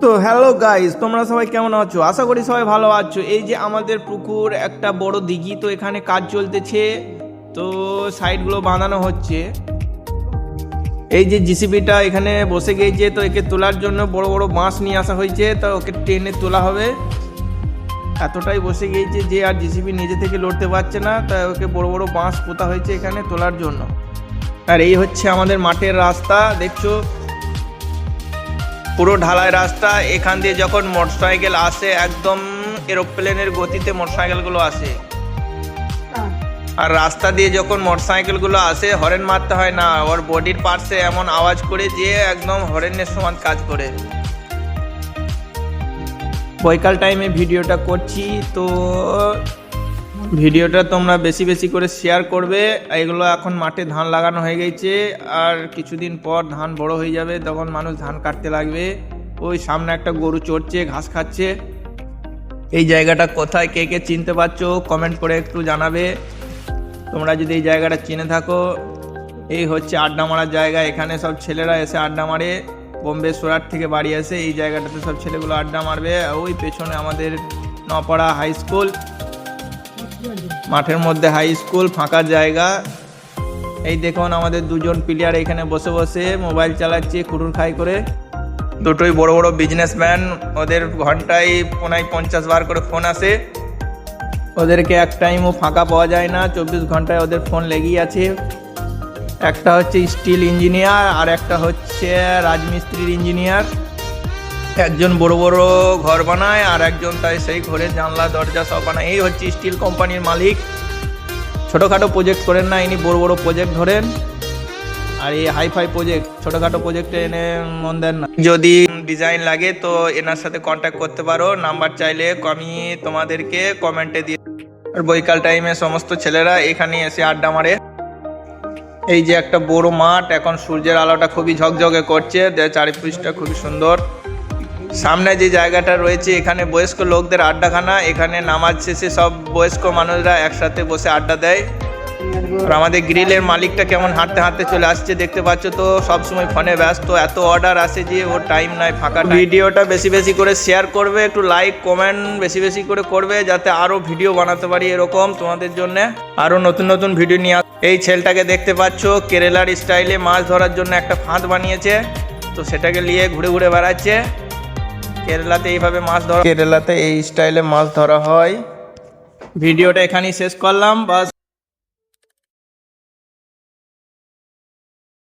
তো hello guys, তোমরা সবাই কেমন আছো? আশা করি সবাই ভালো আছো। এই যে আমাদের পুকুর একটা বড় দিঘি, তো এখানে কাজ চলতেছে, তো সাইডগুলো বাঁধানো হচ্ছে। এই যে জিসিবিটা এখানে বসে গিয়েছে, তো একে তোলার জন্য বড় বড় বাঁশ নিয়ে আসা হয়েছে, তো ওকে টেনে তোলা হবে। এতটাই বসে গিয়েছে যে আর জিসিবি নিজে থেকে লড়তে পারছে না, তাই ওকে বড় বড় বাঁশ পোতা হয়েছে এখানে তোলার জন্য। আর এই হচ্ছে আমাদের মাঠের রাস্তা, দেখছো পুরো ঢালাই রাস্তা। এখান দিয়ে যখন মোটরসাইকেল আসে একদম এরোপ্লেনের গতিতে মোটরসাইকেলগুলো আসে। আর রাস্তা দিয়ে যখন মোটরসাইকেলগুলো আসে হরেন মারতে হয় না, ওর বডির পার্টসে এমন আওয়াজ করে যে একদম হরেনের সমান কাজ করে। বৈকাল টাইমে ভিডিওটা করছি, তো ভিডিওটা তোমরা বেশি বেশি করে শেয়ার করবে। এগুলো এখন মাঠে ধান লাগানো হয়ে গেছে, আর কিছুদিন পর ধান বড় হয়ে যাবে, তখন মানুষ ধান কাটতে লাগবে। ওই সামনে একটা গরু চড়ছে, ঘাস খাচ্ছে। এই জায়গাটা কোথায়, কে কে চিনতে পারছো কমেন্ট করে একটু জানাবে। তোমরা যদি এই জায়গাটা চিনে থাকো, এই হচ্ছে আড্ডা মারার জায়গা। এখানে সব ছেলেরা এসে আড্ডা মারে, বোম্বে সুরাট থেকে বাড়ি আসে, এই জায়গাটাতে সব ছেলেগুলো আড্ডা মারবে। ওই পেছনে আমাদের নপাড়া হাই স্কুল, মাঠের মধ্যে হাই স্কুল, ফাঁকা জায়গা। এই দেখুন আমাদের দুজন প্লেয়ার এখানে বসে বসে মোবাইল চালাচ্ছে কুটুর খাই করে। দুটোই বড় বড় বিজনেসম্যান, ওদের ঘন্টায় 50 বার করে ফোন আসে। ওদেরকে এক টাইমও ফাঁকা পাওয়া যায় না, 24 ঘন্টায় ওদের ফোন লেগেই আছে। একটা হচ্ছে স্টিল ইঞ্জিনিয়ার, আর একটা হচ্ছে রাজমিস্ত্রির ইঞ্জিনিয়ার। একজন বড় বড় ঘর বানায়, আর একজন তাই সেই ঘরের জানলা দরজা সব বানায়। এই হচ্ছে স্টিল কোম্পানির মালিক। ছোটোখাটো প্রজেক্ট করেন না, ইনি বড় বড় প্রজেক্ট ধরেন। আর এই হাইফাই প্রজেক্ট, ছোটোখাটো প্রজেক্টে এনে মন দেন না। যদি ডিজাইন লাগে তো এনার সাথে কন্ট্যাক্ট করতে পারো, নাম্বার চাইলে আমি তোমাদেরকে কমেন্টে দিয়ে। আর বৈকাল টাইমে সমস্ত ছেলেরা এখানে এসে আড্ডা মারে। এই যে একটা বড় মাঠ, এখন সূর্যের আলোটা খুবই ঝকঝকে করছে, চারিপাশটা খুবই সুন্দর। সামনে যে জায়গাটা রয়েছে এখানে বয়স্ক লোকদের আড্ডাখানা। এখানে নামাজ শেষে সব বয়স্ক মানুষরা একসাথে বসে আড্ডা দেয়। আর আমাদের গ্রিলের মালিকটা কেমন হাঁটতে হাঁটতে চলে আসছে দেখতে পাচ্ছ, তো সব সময় ফোনে ব্যস্ত, এত অর্ডার আসে যে ওর টাইম নাই ফাঁকা। ভিডিওটা বেশি বেশি করে শেয়ার করবে, একটু লাইক কমেন্ট বেশি বেশি করে করবে, যাতে আরও ভিডিও বানাতে পারি এরকম তোমাদের জন্য, আরও নতুন নতুন ভিডিও নিয়ে। এই ছেলেটাকে দেখতে পাচ্ছ কেরালার স্টাইলে মাছ ধরার জন্য একটা ফাঁদ বানিয়েছে, তো সেটাকে নিয়ে ঘুরে ঘুরে বেড়াচ্ছে। কেরালাতে এইভাবে মাছ ধরা, কেরালাতে এই স্টাইলে মাছ ধরা হয়। ভিডিওটা এখানেই শেষ করলাম, বাস।